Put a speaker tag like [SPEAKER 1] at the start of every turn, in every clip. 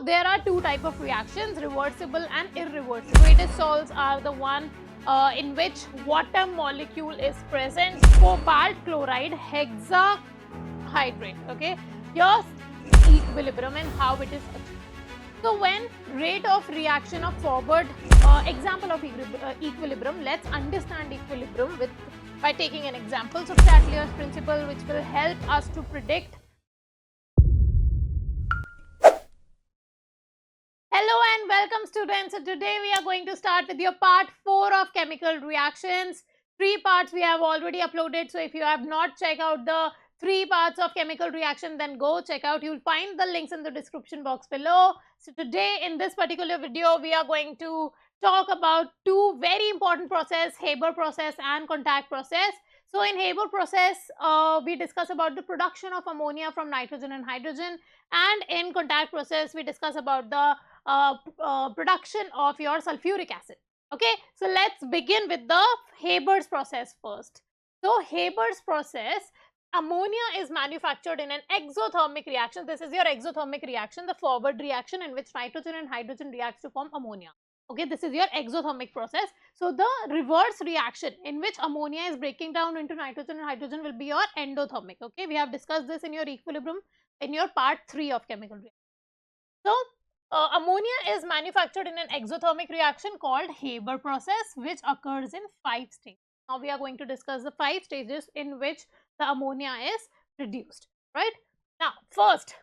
[SPEAKER 1] there are two types of reactions, reversible and irreversible. Redosols are the one in which water molecule is present, cobalt chloride hexahydrate. Okay, here's equilibrium and how it is achieved. So when rate of reaction of forward, example of equilibrium, let's understand equilibrium by taking an example. So Chateliers principle, which will help us to predict. Hello and welcome students. So today we are going to start with your part 4 of chemical reactions. 3 parts we have already uploaded. So if you have not checked out the 3 parts of chemical reaction, then go check out. You will find the links in the description box below. So today in this particular video, we are going to talk about 2 very important process, Haber process and contact process. So in Haber process, we discuss about the production of ammonia from nitrogen and hydrogen, and in contact process, we discuss about the production of your sulfuric acid. Okay, so let's begin with the Haber's process first. So Haber's process, ammonia is manufactured in an exothermic reaction. This is your exothermic reaction, the forward reaction in which nitrogen and hydrogen reacts to form ammonia. Okay, this is your exothermic process. So the reverse reaction in which ammonia is breaking down into nitrogen and hydrogen will be your endothermic. Okay, we have discussed this in your equilibrium in your part 3 of chemical reaction. So ammonia is manufactured in an exothermic reaction called Haber process, which occurs in 5 stages. Now we are going to discuss the 5 stages in which the ammonia is produced, right? Now first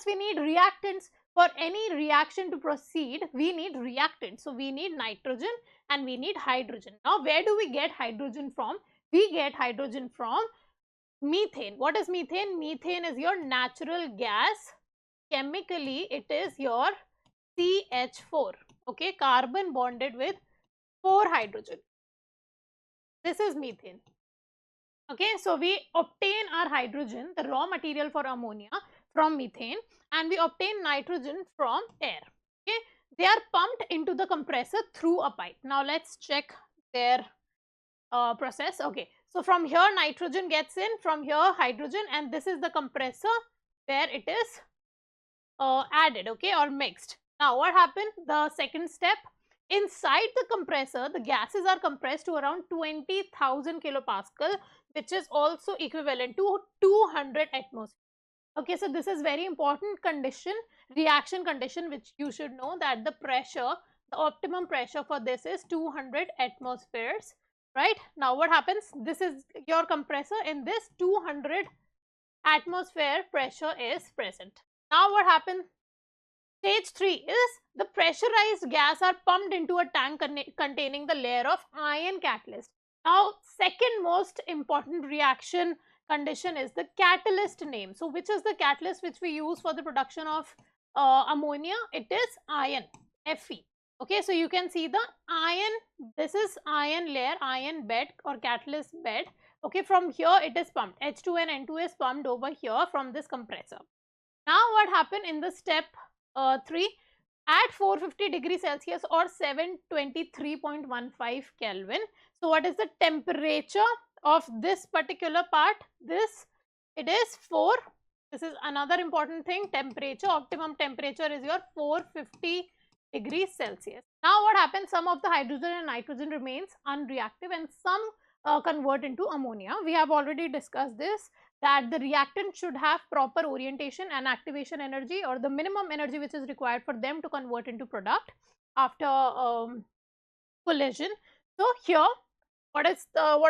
[SPEAKER 1] we need reactants. For any reaction to proceed, we need reactants. So we need nitrogen and we need hydrogen. Now where do we get hydrogen from? We get hydrogen from methane. What is methane? Methane is your natural gas. Chemically it is your CH4, okay, carbon bonded with 4 hydrogen. This is methane. Okay, so we obtain our hydrogen, the raw material for ammonia, from methane, and we obtain nitrogen from air. Okay, they are pumped into the compressor through a pipe. Now let's check their process. Okay, so from here nitrogen gets in, from here hydrogen, and this is the compressor where it is added, okay, or mixed. Now what happened? The second step, inside the compressor, the gases are compressed to around 20,000 kilopascal, which is also equivalent to 200 atmosphere. Okay, so this is very important condition, reaction condition, which you should know, that the pressure, the optimum pressure for this is 200 atmospheres, right? Now what happens? This is your compressor. In this 200 atmosphere pressure is present. Now what happens? Stage 3 is the pressurized gas are pumped into a tank containing the layer of iron catalyst. Now second most important reaction condition is the catalyst name. So which is the catalyst which we use for the production of ammonia? It is iron, Fe. Okay, so you can see the iron, this is iron layer, iron bed or catalyst bed. Okay, from here it is pumped, H2 and N2 is pumped over here from this compressor. Now what happened in the step 3, at 450 degrees Celsius or 723.15 Kelvin. So what is the temperature of this particular part? It is 4. This is another important thing, temperature. Optimum temperature is your 450 degrees Celsius. Now what happens? Some of the hydrogen and nitrogen remains unreactive and some convert into ammonia. We have already discussed this, that the reactant should have proper orientation and activation energy, or the minimum energy which is required for them to convert into product after collision. So here what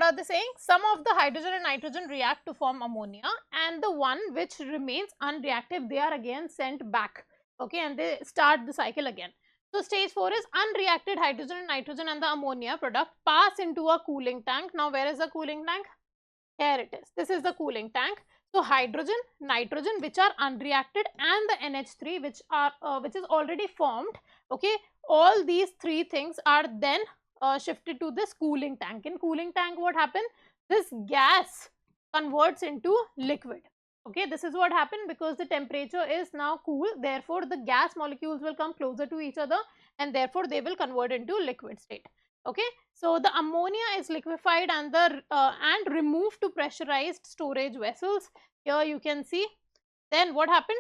[SPEAKER 1] are they saying? Some of the hydrogen and nitrogen react to form ammonia, and the one which remains unreactive, they are again sent back, okay, and they start the cycle again. So stage 4 is unreacted hydrogen and nitrogen and the ammonia product pass into a cooling tank. Now where is the cooling tank? Here it is. This is the cooling tank. So hydrogen, nitrogen, which are unreacted, and the NH3 which is already formed. Okay, all these 3 things are then shifted to this cooling tank. In cooling tank, what happened? This gas converts into liquid. Okay, this is what happened because the temperature is now cool. Therefore, the gas molecules will come closer to each other, and therefore they will convert into liquid state. Okay, so the ammonia is liquefied and removed to pressurized storage vessels. Here you can see. Then what happened?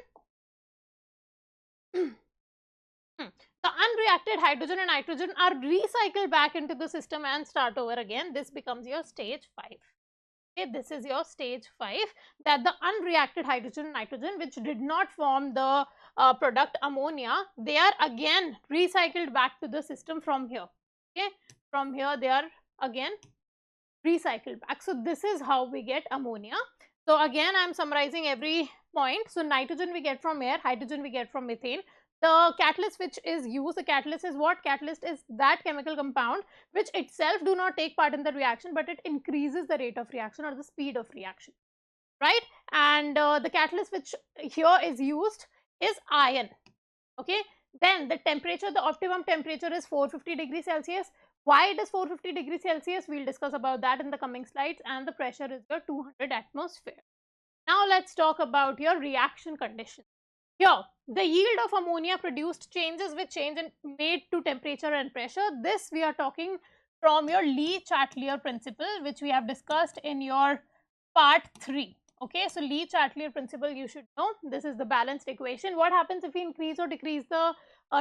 [SPEAKER 1] unreacted hydrogen and nitrogen are recycled back into the system and start over again. This becomes your stage 5. Okay, this is your stage 5, that the unreacted hydrogen and nitrogen which did not form the product ammonia, they are again recycled back to the system from here. Okay, from here they are again recycled back. So this is how we get ammonia. So again I am summarizing every point. So nitrogen we get from air, hydrogen we get from methane. The catalyst which is used, the catalyst is what? Catalyst is that chemical compound which itself do not take part in the reaction, but it increases the rate of reaction or the speed of reaction, right? And the catalyst which here is used is iron. Okay, then the temperature, the optimum temperature is 450 degrees Celsius. Why it is 450 degrees Celsius? We'll discuss about that in the coming slides. And the pressure is your 200 atmosphere. Now let's talk about your reaction condition. Here, the yield of ammonia produced changes with change in made to temperature and pressure. This we are talking from your Lee-Chatelier principle, which we have discussed in your part 3. Okay, so Lee-Chatelier principle you should know. This is the balanced equation. What happens if we increase or decrease the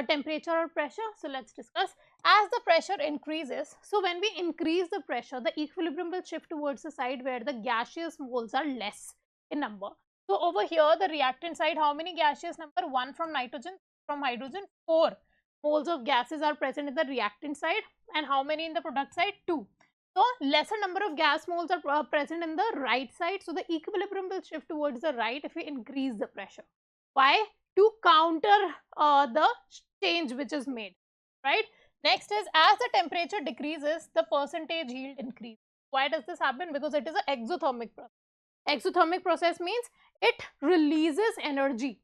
[SPEAKER 1] temperature or pressure? So let's discuss. As the pressure increases, so when we increase the pressure, the equilibrium will shift towards the side where the gaseous moles are less in number. So over here, the reactant side, how many gaseous number? 1 from nitrogen, from hydrogen, 4 moles of gases are present in the reactant side, and how many in the product side? 2. So lesser number of gas moles are present in the right side. So the equilibrium will shift towards the right if we increase the pressure. Why? To counter the change which is made, right? Next is, as the temperature decreases, the percentage yield increases. Why does this happen? Because it is an exothermic process. Exothermic process means it releases energy.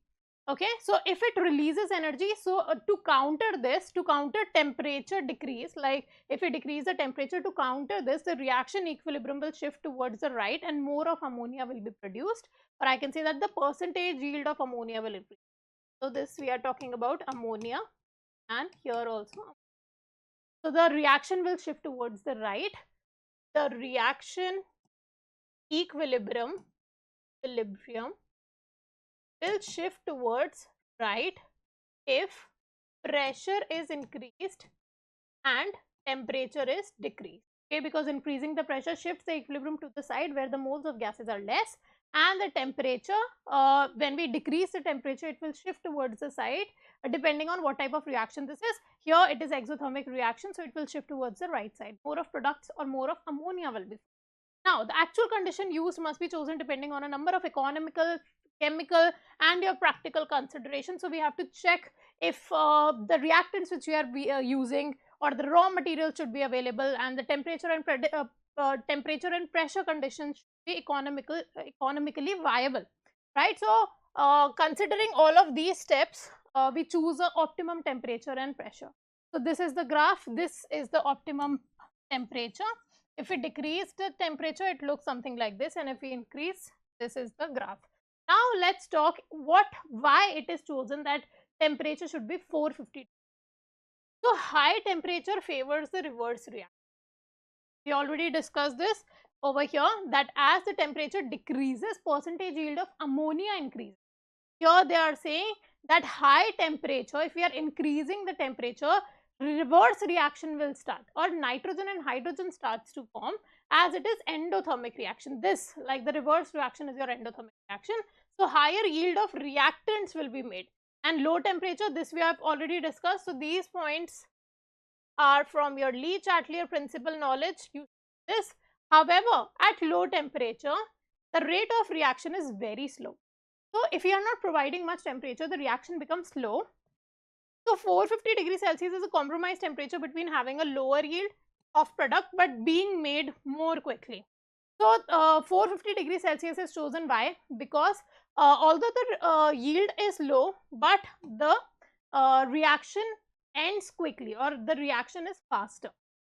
[SPEAKER 1] Okay, so if it releases energy, so to counter this, to counter temperature decrease, like if we decrease the temperature, to counter this, the reaction equilibrium will shift towards the right and more of ammonia will be produced, or I can say that the percentage yield of ammonia will increase. So this we are talking about ammonia, and here also. So the reaction will shift towards the right. The reaction equilibrium will shift towards right if pressure is increased and temperature is decreased. Okay, because increasing the pressure shifts the equilibrium to the side where the moles of gases are less, and the temperature, when we decrease the temperature, it will shift towards the side depending on what type of reaction this is. Here it is exothermic reaction, so it will shift towards the right side. More of products or more of ammonia will be. Now, the actual condition used must be chosen depending on a number of economical, chemical and your practical considerations. So we have to check if the reactants which we are using or the raw material should be available, and the temperature and pressure conditions should be economically viable, right? So considering all of these steps, we choose the optimum temperature and pressure. So this is the graph. This is the optimum temperature. If we decrease the temperature, it looks something like this, and if we increase, this is the graph. Now let's talk why it is chosen that temperature should be 450. So high temperature favors the reverse reaction. We already discussed this over here, that as the temperature decreases, percentage yield of ammonia increases. Here they are saying that high temperature, if we are increasing the temperature, reverse reaction will start, or nitrogen and hydrogen starts to form, as it is endothermic reaction. This, like the reverse reaction, is your endothermic reaction. So higher yield of reactants will be made, and low temperature, this we have already discussed. So these points are from your Lee-Chatelier principle knowledge. You this. However, at low temperature, the rate of reaction is very slow. So if you are not providing much temperature, the reaction becomes slow. So 450 degrees Celsius is a compromise temperature between having a lower yield of product but being made more quickly. So 450 degrees Celsius is chosen. Why? Because although the yield is low, but the reaction ends quickly, or the reaction is faster.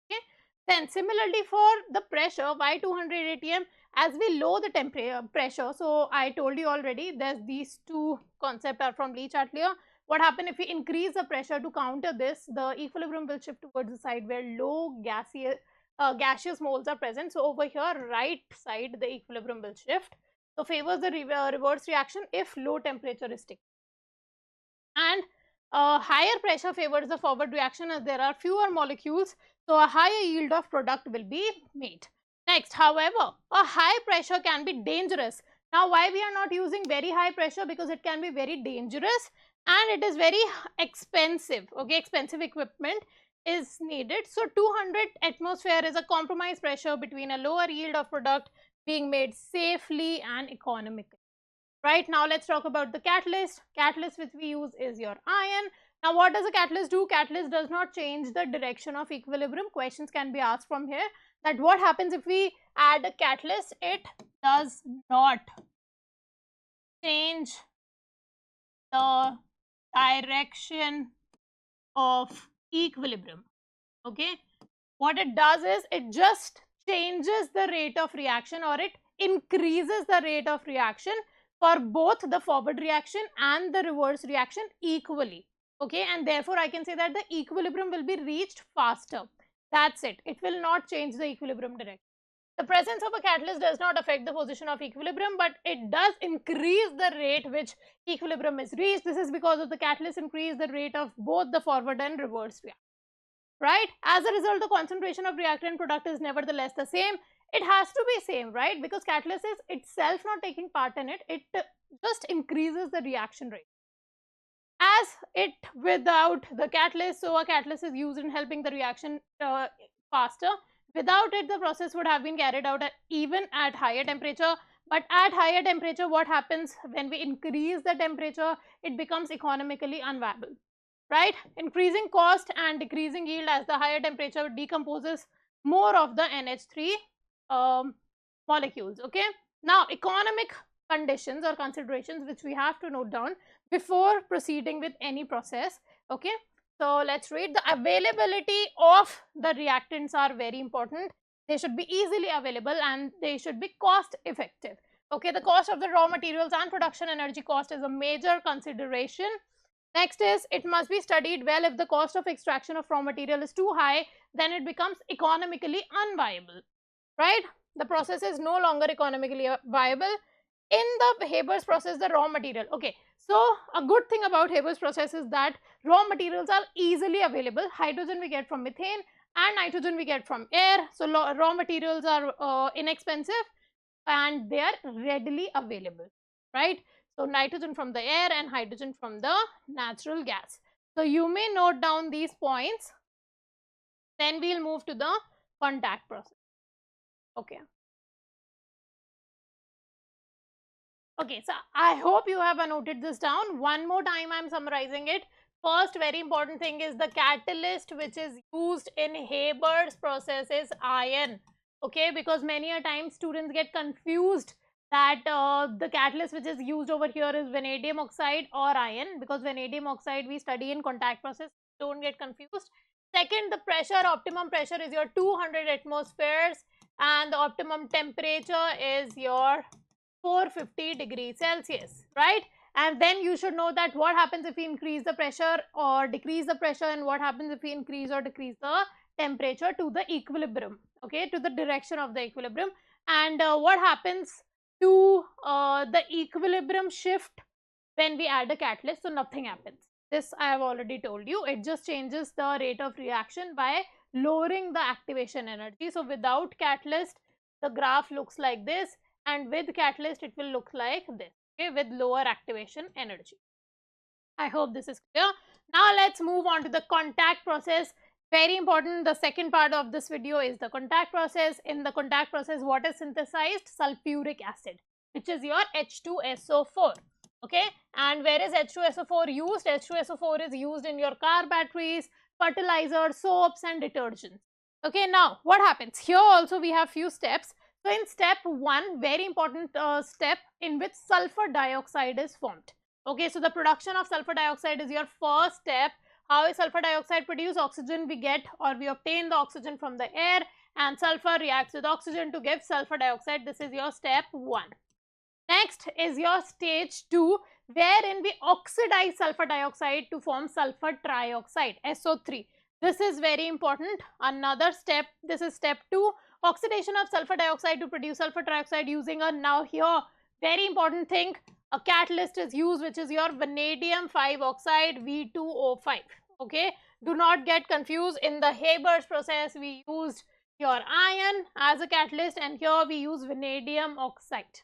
[SPEAKER 1] Okay. Then similarly for the pressure, why 200 atm? As we lower the pressure, so I told you already, there's these two concepts are from Lee-Chatelier. What happens if we increase the pressure? To counter this, the equilibrium will shift towards the side where low gaseous moles are present. So over here, right side, the equilibrium will shift. So favors the reverse reaction if low temperature is taken. And a higher pressure favors the forward reaction as there are fewer molecules, so a higher yield of product will be made. Next, however, a high pressure can be dangerous. Now, why we are not using very high pressure? Because it can be very dangerous and it is very expensive. Okay, expensive equipment is needed. So 200 atmosphere is a compromise pressure between a lower yield of product being made safely and economically. Right, now let's talk about the catalyst. Catalyst which we use is your iron. Now what does a catalyst do? Catalyst does not change the direction of equilibrium. Questions can be asked from here that what happens if we add a catalyst? It does not change the direction of equilibrium. Okay, what it does is it just changes the rate of reaction, or it increases the rate of reaction for both the forward reaction and the reverse reaction equally. Okay, and therefore I can say that the equilibrium will be reached faster. That's it. It will not change the equilibrium direction. The presence of a catalyst does not affect the position of equilibrium, but it does increase the rate which equilibrium is reached. This is because of the catalyst increase the rate of both the forward and reverse reaction. Right? As a result, the concentration of reactant product is nevertheless the same. It has to be same, right? Because catalyst is itself not taking part in it. It just increases the reaction rate. As it without the catalyst, so a catalyst is used in helping the reaction faster. Without it, the process would have been carried out even at higher temperature. But at higher temperature, what happens when we increase the temperature? It becomes economically unviable. Right? Increasing cost and decreasing yield as the higher temperature decomposes more of the NH3 molecules. Okay. Now, economic conditions or considerations which we have to note down before proceeding with any process. Okay. So, let's read. The availability of the reactants are very important. They should be easily available and they should be cost effective. Okay. The cost of the raw materials and production energy cost is a major consideration. Next is, it must be studied well. If the cost of extraction of raw material is too high, then it becomes economically unviable, right? The process is no longer economically viable. In the Haber's process, the raw material, okay, so a good thing about Haber's process is that raw materials are easily available. Hydrogen we get from methane and nitrogen we get from air. So raw materials are inexpensive and they are readily available, right? So nitrogen from the air and hydrogen from the natural gas. So you may note down these points. Then we'll move to the contact process. Okay. Okay, so I hope you have noted this down. One more time I'm summarizing it. First very important thing is the catalyst which is used in Haber's process is iron. Okay, because many a time students get confused that the catalyst which is used over here is vanadium oxide or iron, because vanadium oxide we study in contact process. Don't get confused. Second, the pressure, optimum pressure is your 200 atmospheres and the optimum temperature is your 450 degrees Celsius, right? And then you should know that what happens if we increase the pressure or decrease the pressure, and what happens if we increase or decrease the temperature to the equilibrium, okay, to the direction of the equilibrium. And what happens to the equilibrium shift when we add a catalyst? So nothing happens. This I have already told you. It just changes the rate of reaction by lowering the activation energy. So without catalyst, the graph looks like this, and with catalyst it will look like this, okay, with lower activation energy. I hope this is clear. Now let's move on to the contact process. Very important. The second part of this video is the contact process. In the contact process, what is synthesized? Sulfuric acid, which is your H2SO4. Okay, and where is H2SO4 used? H2SO4 is used in your car batteries, fertilizers, soaps and detergents. Okay, now what happens? Here also we have few steps. So in step 1, very important step in which sulfur dioxide is formed. Okay, so the production of sulfur dioxide is your first step. How is sulfur dioxide produced? Oxygen we get, or we obtain the oxygen from the air, and sulfur reacts with oxygen to give sulfur dioxide. This is your step 1. Next is your stage 2, wherein we oxidize sulfur dioxide to form sulfur trioxide, SO3. This is very important. Another step, this is step 2. Oxidation of sulfur dioxide to produce sulfur trioxide using a, now here Very important thing, a catalyst is used, which is your vanadium 5 oxide V2O5. Okay, do not get confused. In the Haber's process we used your iron as a catalyst, and here we use vanadium oxide.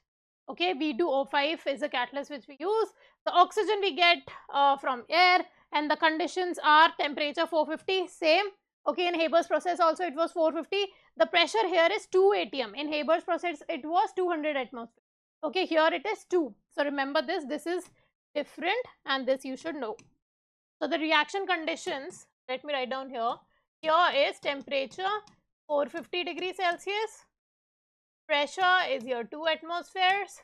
[SPEAKER 1] Okay, V2O5 is a catalyst which we use. The oxygen we get from air, and the conditions are temperature 450, same. Okay, in Haber's process also it was 450. The pressure here is 2 atm. In Haber's process it was 200 atmosphere. Okay, here it is 2. So remember this, this is different, and this you should know. So the reaction conditions, let me write down here. Here is temperature 450 degrees Celsius, pressure is your 2 atmospheres,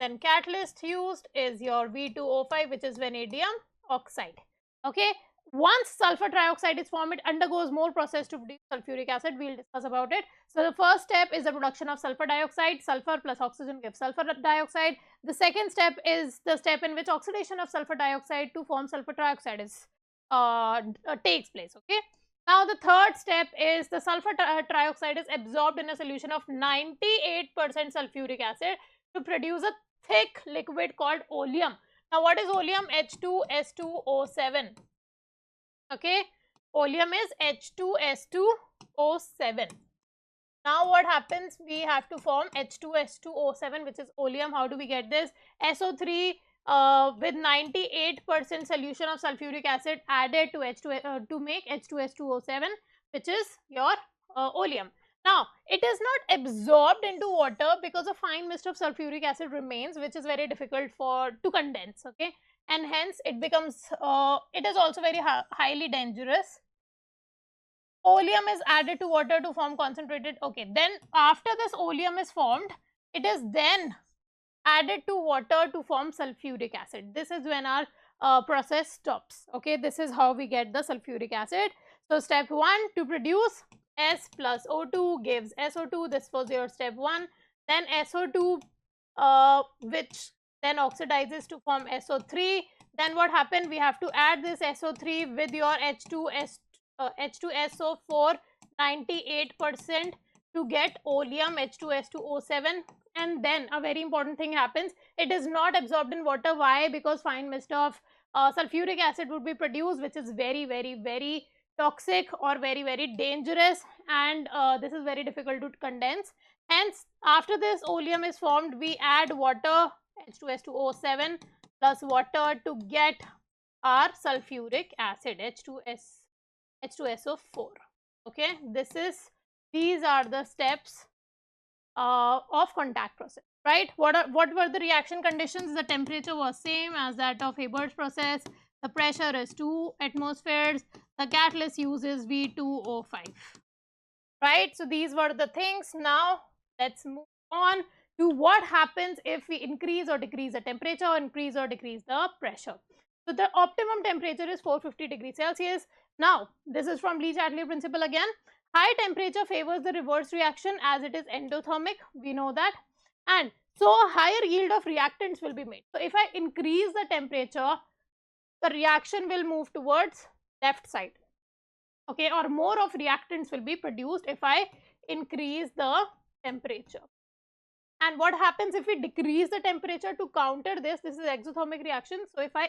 [SPEAKER 1] then catalyst used is your V2O5, which is vanadium oxide. Okay, once sulfur trioxide is formed, it undergoes more process to produce sulfuric acid. We'll discuss about it. So the first step is the production of sulfur dioxide. Sulfur plus oxygen gives sulfur dioxide. The second step is the step in which oxidation of sulfur dioxide to form sulfur trioxide is takes place. Okay, now the third step is the sulfur trioxide is absorbed in a solution of 98% sulfuric acid to produce a thick liquid called oleum. Now what is oleum? H2S2O7. Okay, oleum is H2S2O7. Now what happens? We have to form H2S2O7, which is oleum. How do we get this? SO3 with 98% solution of sulfuric acid added to H2 to make H2S2O7, which is your oleum. Now it is not absorbed into water because a fine mist of sulfuric acid remains, which is very difficult to condense. Okay, and hence it becomes it is also very highly dangerous. Oleum is added to water to form concentrated. Okay, then after this oleum is formed, it is then added to water to form sulfuric acid. This is when our process stops. Okay, this is how we get the sulfuric acid. So step 1, to produce S plus O2 gives SO2. This was your step 1. Then SO2 which then oxidizes to form SO3. Then what happened? We have to add this SO3 with your H2SO4 98% to get oleum H2S2O7. And then a very important thing happens. It is not absorbed in water. Why? Because fine mist of sulfuric acid would be produced, which is very, very, very toxic or very, very dangerous, and this is very difficult to condense. Hence, after this oleum is formed, we add water H2S2O7 plus water to get our sulfuric acid H2SO4. Okay, these are the steps of contact process, right? What were the reaction conditions? The temperature was same as that of Haber's process. The pressure is 2 atmospheres. The catalyst uses V2O5, right? So these were the things. Now let's move on to what happens if we increase or decrease the temperature, or increase or decrease the pressure. So the optimum temperature is 450 degrees Celsius. Now this is from Lee-Chatelier principle again. High temperature favors the reverse reaction as it is endothermic. We know that. And so a higher yield of reactants will be made. So if I increase the temperature, the reaction will move towards left side. Okay, or more of reactants will be produced if I increase the temperature. And what happens if we decrease the temperature to counter this? This is exothermic reaction. So if I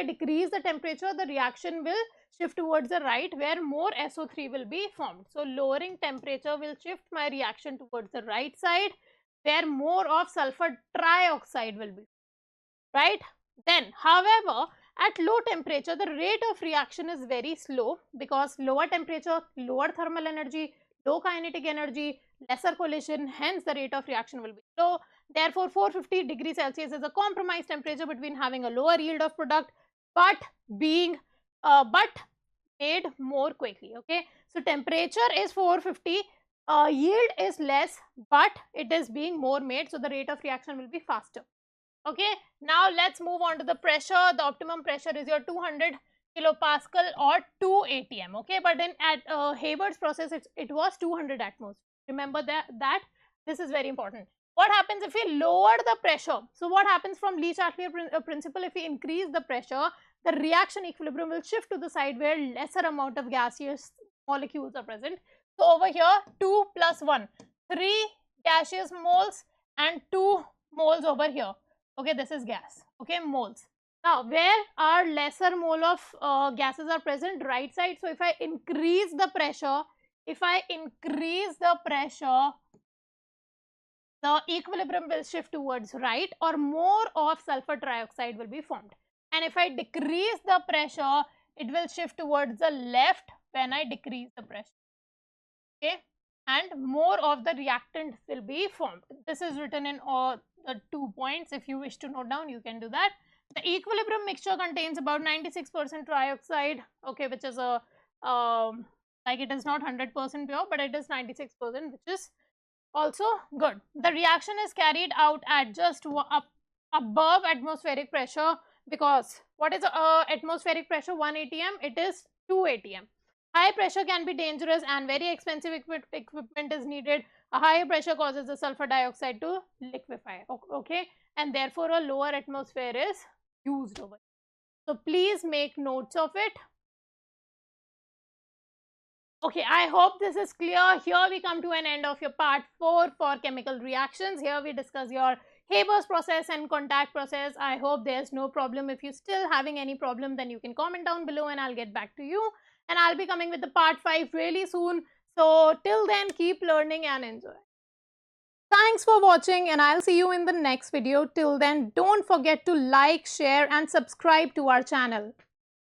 [SPEAKER 1] decrease the temperature, the reaction will shift towards the right, where more SO3 will be formed. So lowering temperature will shift my reaction towards the right side, where more of sulfur trioxide will be, right? Then, however, at low temperature, the rate of reaction is very slow, because lower temperature, lower thermal energy, low kinetic energy, lesser collision, hence the rate of reaction will be low. Therefore, 450 degrees Celsius is a compromise temperature between having a lower yield of product but being made more quickly. Okay, so temperature is 450, yield is less, but it is being more made, so the rate of reaction will be faster. Okay, now let's move on to the pressure. The optimum pressure is your 200 kilopascal or 2 atm. Okay, but in Haber's process it was 200 atmosphere. Remember that this is very important. What happens if we lower the pressure? So what happens from Lee-Chatelier principle? If we increase the pressure, the reaction equilibrium will shift to the side where lesser amount of gaseous molecules are present. So over here 2 plus 1, 3 gaseous moles and 2 moles over here. Okay, this is gas. Okay, moles. Now, where are lesser mole of gases are present? Right side. So, if I increase the pressure, the equilibrium will shift towards right, or more of sulfur trioxide will be formed. And if I decrease the pressure, it will shift towards the left when I decrease the pressure. Okay, and more of the reactant will be formed. This is written in all the 2 points. If you wish to note down, you can do that. The equilibrium mixture contains about 96% trioxide, okay, which is a like it is not 100% pure, but it is 96%, which is also good. The reaction is carried out at just above atmospheric pressure, because what is atmospheric pressure? 1 atm, it is 2 atm. High pressure can be dangerous and very expensive equipment is needed. A higher pressure causes the sulfur dioxide to liquefy, okay, and therefore a lower atmosphere is used over. So please make notes of it. Okay, I hope this is clear. Here we come to an end of your part 4 for chemical reactions. Here we discuss your Haber's process and contact process. I hope there's no problem. If you're still having any problem, then you can comment down below and I'll get back to you. And I'll be coming with the part 5 really soon. So till then, keep learning and enjoy. Thanks for watching, and I'll see you in the next video. Till then, don't forget to like, share and subscribe to our channel.